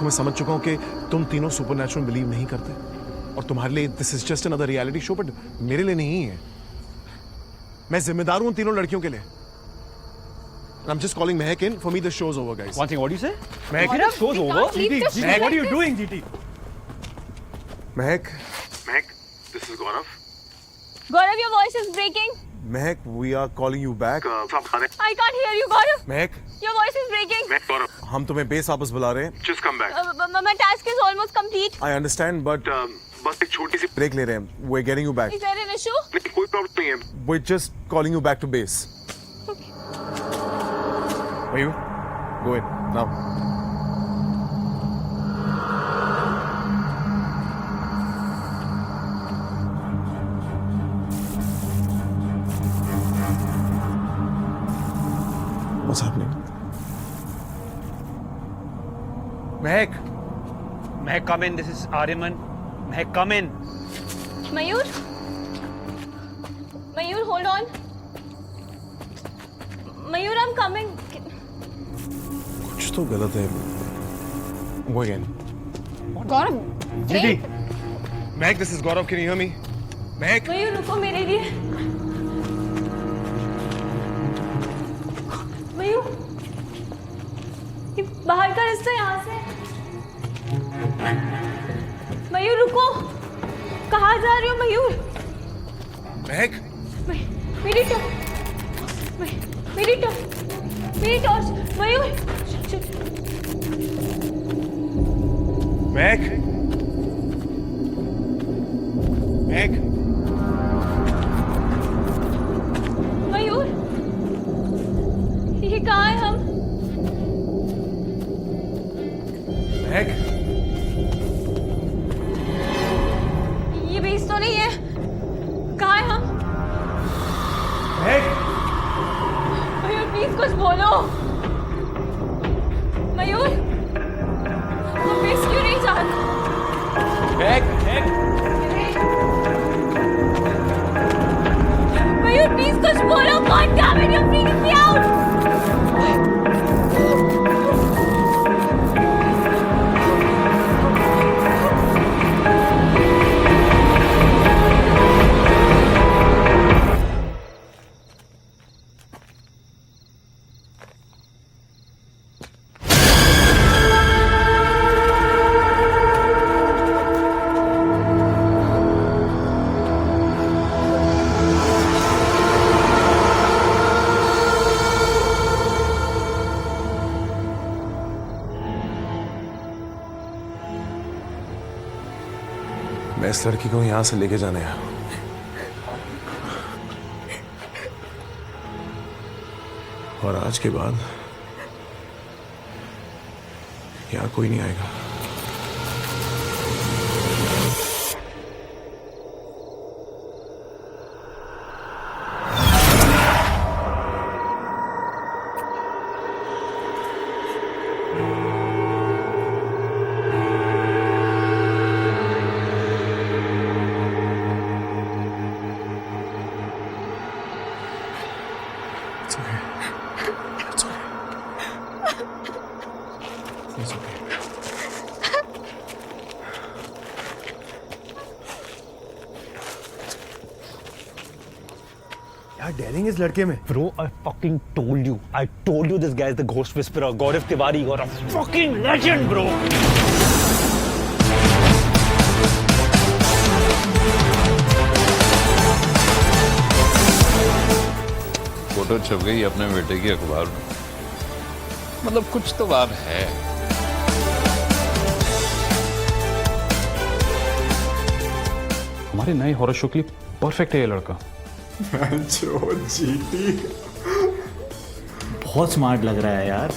देखो मैं समझ चुका हूँ कि तुम तीनों सुपरनैचुरल बिलीव नहीं करते और तुम्हारे लिए this is just another reality show, but मेरे लिए नहीं है। मैं जिम्मेदार हूं उन तीनों लड़कियों के लिए। I'm just calling Mehak in. For me, the show's over, guys. One thing, what do you say? Mehak, The show's over? GT, What are you doing, GT? Mehak, this is Gaurav. Gaurav, your voice is breaking. Mehak, we are calling you back. I can't hear you, Gaurav. Mehak, Your voice is breaking. हम तुम्हें base वापस बुला रहे हैं। Just come back. My task is almost complete. I understand, but बस एक छोटी सी break ले रहे हैं। We're getting you back. Is there an issue? कोई प्रॉब्लम नहीं है। We're just calling you back to base. Mayur, go in now. What's happening? Mehak. Mehak, come in. This is Aryaman. Mehak, come in. Mayur? Mayur, hold on. Mayur, I'm coming. कुछ तो गलत है। Go again. Gaurav, GT. Mehak, this is Gaurav. Can you hear me? Mehak. Mayur, रुको मेरे लिए। मयूर, ये बाहर का रास्ता यहाँ से। मयूर रुको, कहाँ जा रही हो मयूर? Mehak. मेरी टॉर्च, मेरी टॉर्च, मयूर। Mehak. Mehak. मयूर, ये कहाँ है हम? Mehak. ये बेस तो नहीं है। कहाँ है हम? Mehak. मयूर प्लीज कुछ बोलो। मयूर, हम बेस क्यों नहीं जानते? Mehak. मयूर प्लीज कुछ बोलो। God damn it, you're freaking me out. मैं इस लड़की को यहां से लेके जाने आया हूं। और आज के बाद यहां कोई नहीं आएगा। It's okay. It's okay. It's okay. यार डेयरिंग इस लड़के में। Bro, I fucking told you. I told you this guy is the ghost whisperer. Gaurav Tiwari, you're a fucking legend, bro. Photo छप गई अपने बेटे की अखबार में। मतलब कुछ तो बात है। हमारे नए हॉरर शो के लिए परफेक्ट है ये लड़का। जो जीटी बहुत स्मार्ट लग रहा है यार।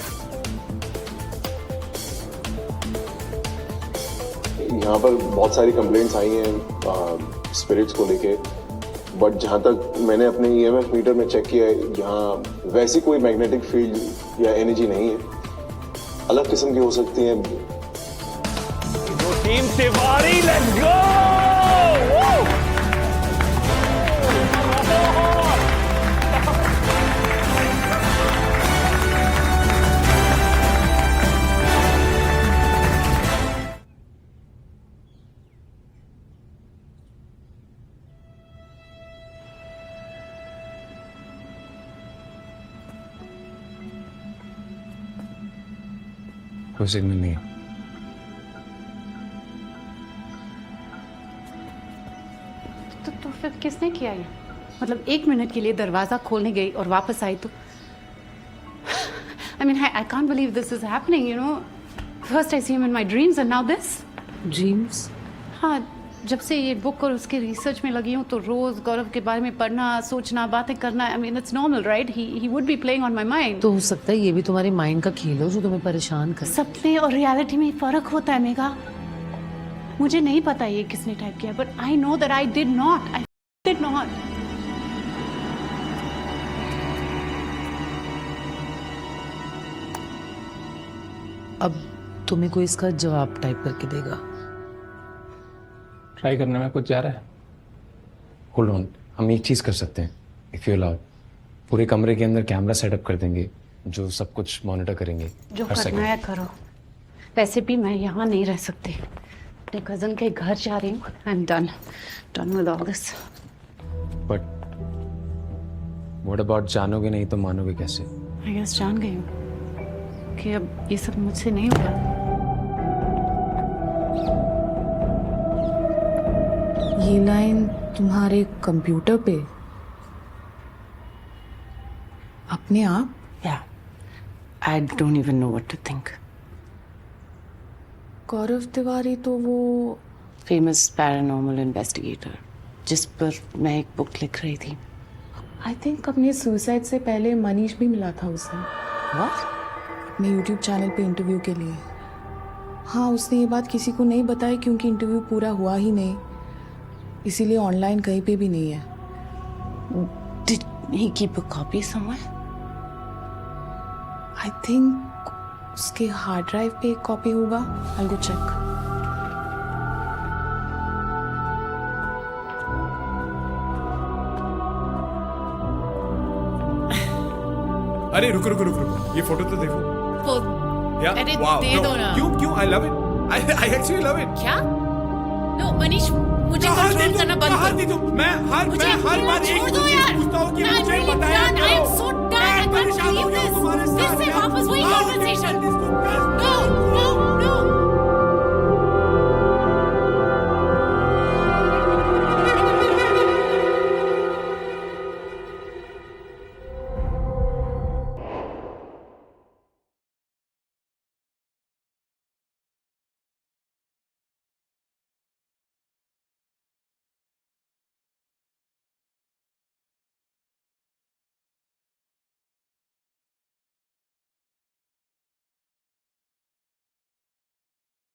यहाँ पर बहुत सारी कंप्लेंट्स आई हैं स्पिरिट्स को लेके, बट जहाँ तक मैंने अपने ईएमएफ मीटर में चेक किया है, यहाँ वैसी कोई मैग्नेटिक फील्ड या एनर्जी नहीं है। अलग किस्म की हो सकती है। Team Tiwari, let's go! कोई सिग्नल नहीं है। तो फिर किसने किया ये? मतलब 1 मिनट के लिए दरवाजा खोलने गई और वापस आई तो I mean, I can't believe this is happening, you know. First I see him in my dreams and now this. Dreams? हाँ, जब से ये बुक और उसके रिसर्च में लगी हूँ तो रोज गौरव के बारे में पढ़ना, सोचना, बातें करना, I mean, it's normal, right? He would be playing on my mind. तो हो सकता है ये भी तुम्हारे माइंड का खेल हो जो तुम्हें परेशान कर। सपने और रियलिटी में फर्क होता है मेघा। मुझे नहीं पता ये किसने टाइप किया, but I know that I did not. I did not. अब तुम्हें कोई इसका जवाब टाइप करके देगा। ट्राई करने में कुछ जा रहा है। होल्ड ऑन, हम एक चीज कर सकते हैं, इफ यू अलाउ। पूरे कमरे के अंदर कैमरा सेटअप कर देंगे जो सब कुछ मॉनिटर करेंगे। जो करना है करो। वैसे भी मैं यहाँ नहीं रह सकती, अपने कजन के घर जा रही हूँ। I am done with all this. But what about, जानोगे नहीं तो मानोगे कैसे? आई गेस जान गई हूँ कि अब ये सब मुझसे नहीं होगा। ये लाइन तुम्हारे कंप्यूटर पे अपने आप? या I don't even know what to think. Gaurav Tiwari तो वो फेमस पैरानॉर्मल इन्वेस्टिगेटर जिस पर मैं एक बुक लिख रही थी। आई थिंक अपने सुसाइड से पहले मनीष भी मिला था उसे। व्हाट? अपने यूट्यूब चैनल पे इंटरव्यू के लिए। हाँ, उसने ये बात किसी को नहीं बताई क्योंकि इंटरव्यू पूरा हुआ ही नहीं, इसीलिए ऑनलाइन कहीं पे भी नहीं है। Did he keep a copy somewhere? I think उसके हार्ड ड्राइव पे एक कॉपी होगा। आई गो चेक। अरे रुको रुको रुको रुको, ये फोटो तो देखो। अरे दे दो ना। क्यों? I love it. I actually love it. क्या? नो मनीष, मुझे कंट्रोल करना बंद करो। मैं हर बार एक पूछता हूँ कि मुझे बताया करो। I am so done. I can't believe this. This is वापस वही conversation. No.